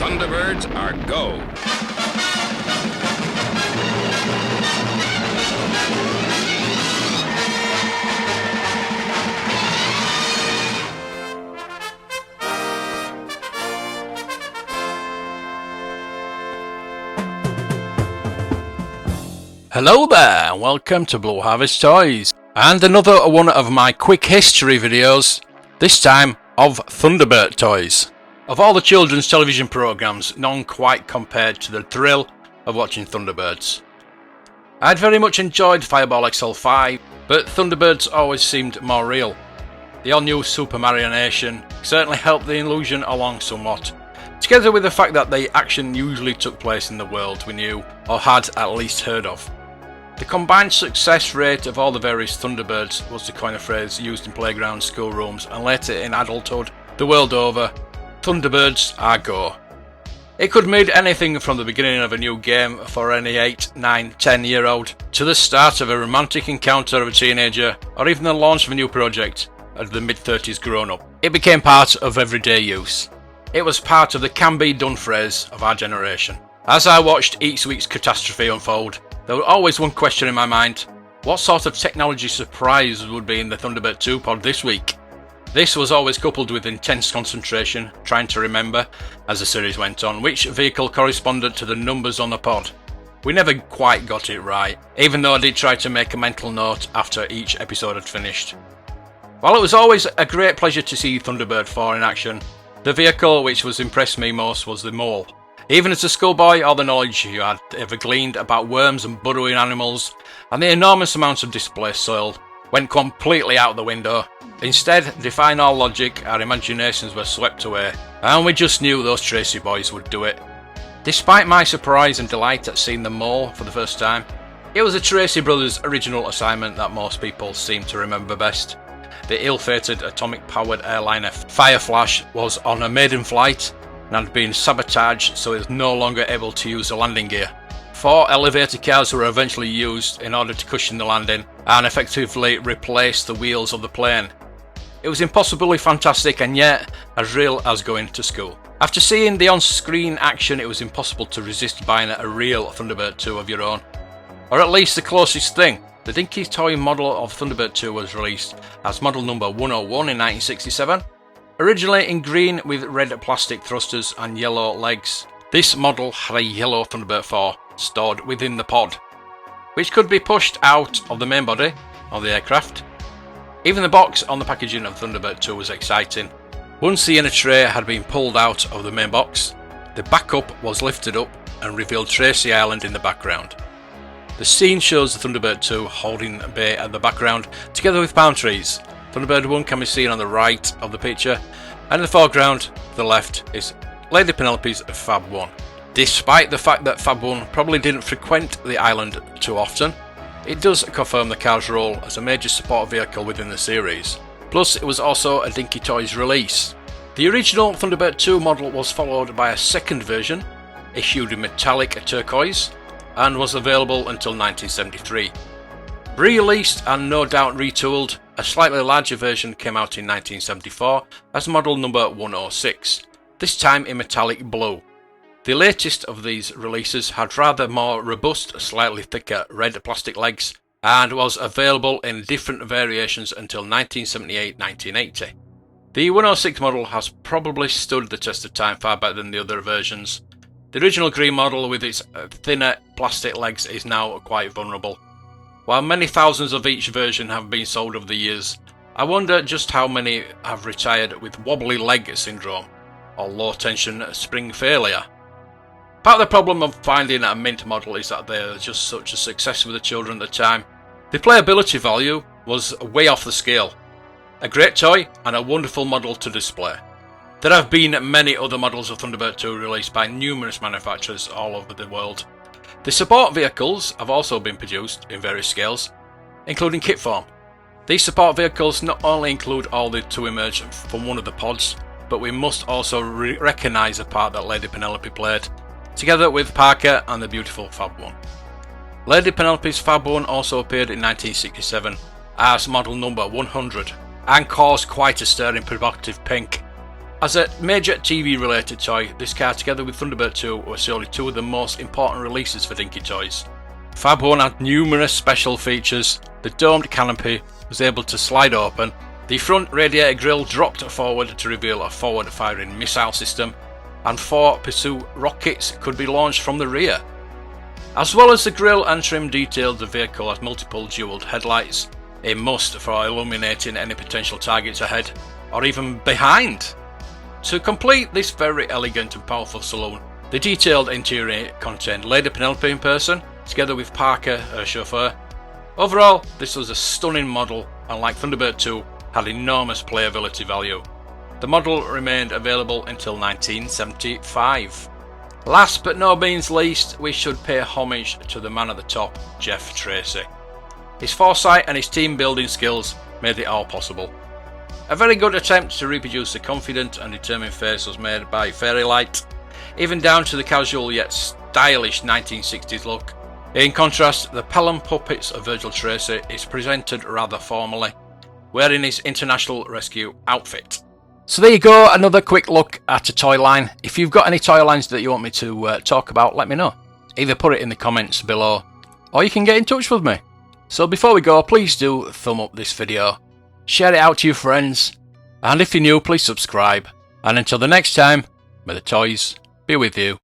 Thunderbirds are go. Hello there, and welcome to Blue Harvest Toys, and another one of my quick history videos, this time of Thunderbird toys. Of all the children's television programs, none quite compared to the thrill of watching Thunderbirds. I'd very much enjoyed Fireball XL5, but Thunderbirds always seemed more real. The all-new Super Mario Nation certainly helped the illusion along somewhat, together with the fact that the action usually took place in the world we knew or had at least heard of. The combined success rate of all the various Thunderbirds was, to coin a phrase used in playgrounds, schoolrooms and later in adulthood the world over, Thunderbirds are go. It could mean anything from the beginning of a new game for any 8, 9, 10 year old to the start of a romantic encounter of a teenager or even the launch of a new project as the mid-30s grown up. It became part of everyday use. It was part of the can be done phrase of our generation. As I watched each week's catastrophe unfold, there was always one question in my mind: what sort of technology surprise would be in the Thunderbird 2 pod this week? This was always coupled with intense concentration, trying to remember, as the series went on, which vehicle corresponded to the numbers on the pod. We never quite got it right, even though I did try to make a mental note after each episode had finished. While it was always a great pleasure to see Thunderbird 4 in action, the vehicle which was impressed me most was the mole. Even as a schoolboy, all the knowledge you had ever gleaned about worms and burrowing animals and the enormous amounts of displaced soil went completely out the window. Instead, defying all logic, our imaginations were swept away, and we just knew those Tracy boys would do it. Despite my surprise and delight at seeing the mole for the first time, it was the Tracy brothers' original assignment that most people seem to remember best. The ill-fated atomic-powered airliner Fireflash was on a maiden flight and had been sabotaged, so it was no longer able to use the landing gear. 4 elevator cars were eventually used in order to cushion the landing and effectively replace the wheels of the plane. It was impossibly fantastic and yet as real as going to school. After seeing the on-screen action, it was impossible to resist buying a real Thunderbird 2 of your own. Or at least the closest thing. The dinky toy model of Thunderbird 2 was released as model number 101 in 1967. Originally in green with red plastic thrusters and yellow legs, this model had a yellow Thunderbird 4 stored within the pod, which could be pushed out of the main body of the aircraft. Even the box on the packaging of Thunderbird 2 was exciting. Once the inner tray had been pulled out of the main box, the backup was lifted up and revealed Tracy Island in the background. The scene shows the Thunderbird 2 holding bay at the background together with palm trees. Thunderbird 1 can be seen on the right of the picture, and in the foreground to the left is Lady Penelope's Fab 1. Despite the fact that Fab 1 probably didn't frequent the island too often, it does confirm the car's role as a major support vehicle within the series. Plus, it was also a Dinky Toys release. The original Thunderbird 2 model was followed by a second version, issued in metallic turquoise, and was available until 1973. Re-released and no doubt retooled, a slightly larger version came out in 1974 as model number 106, this time in metallic blue. The latest of these releases had rather more robust, slightly thicker red plastic legs and was available in different variations until 1978-1980. The 106 model has probably stood the test of time far better than the other versions. The original green model with its thinner plastic legs is now quite vulnerable. While many thousands of each version have been sold over the years, I wonder just how many have retired with wobbly leg syndrome or low tension spring failure. Part of the problem of finding a mint model is that they are just such a success with the children at the time. The playability value was way off the scale. A great toy and a wonderful model to display. There have been many other models of Thunderbird 2 released by numerous manufacturers all over the world. The support vehicles have also been produced in various scales, including kit form. These support vehicles not only include all the to emerge from one of the pods, but we must also recognise the part that Lady Penelope played, together with Parker and the beautiful Fab 1. Lady Penelope's Fab 1 also appeared in 1967 as model number 100 and caused quite a stir in provocative pink. As a major TV related toy, this car together with Thunderbird 2 were surely two of the most important releases for Dinky Toys. Fab 1 had numerous special features. The domed canopy was able to slide open, the front radiator grille dropped forward to reveal a forward firing missile system, and 4 pursuit rockets could be launched from the rear. As well as the grille and trim detailed, the vehicle has multiple jewelled headlights, a must for illuminating any potential targets ahead or even behind. To complete this very elegant and powerful saloon, the detailed interior contained Lady Penelope in person, together with Parker, her chauffeur. Overall, this was a stunning model and, like Thunderbird 2, had enormous playability value. The model remained available until 1975. Last but no means least, we should pay homage to the man at the top, Jeff Tracy. His foresight and his team building skills made it all possible. A very good attempt to reproduce the confident and determined face was made by Fairylight, even down to the casual yet stylish 1960s look. In contrast, the Pelham Puppets of Virgil Tracy is presented rather formally, wearing his international rescue outfit. So there you go, another quick look at a toy line. If you've got any toy lines that you want me to talk about, let me know. Either put it in the comments below, or you can get in touch with me. So before we go, please do thumb up this video, share it out to your friends, and if you're new, please subscribe. And until the next time, may the toys be with you.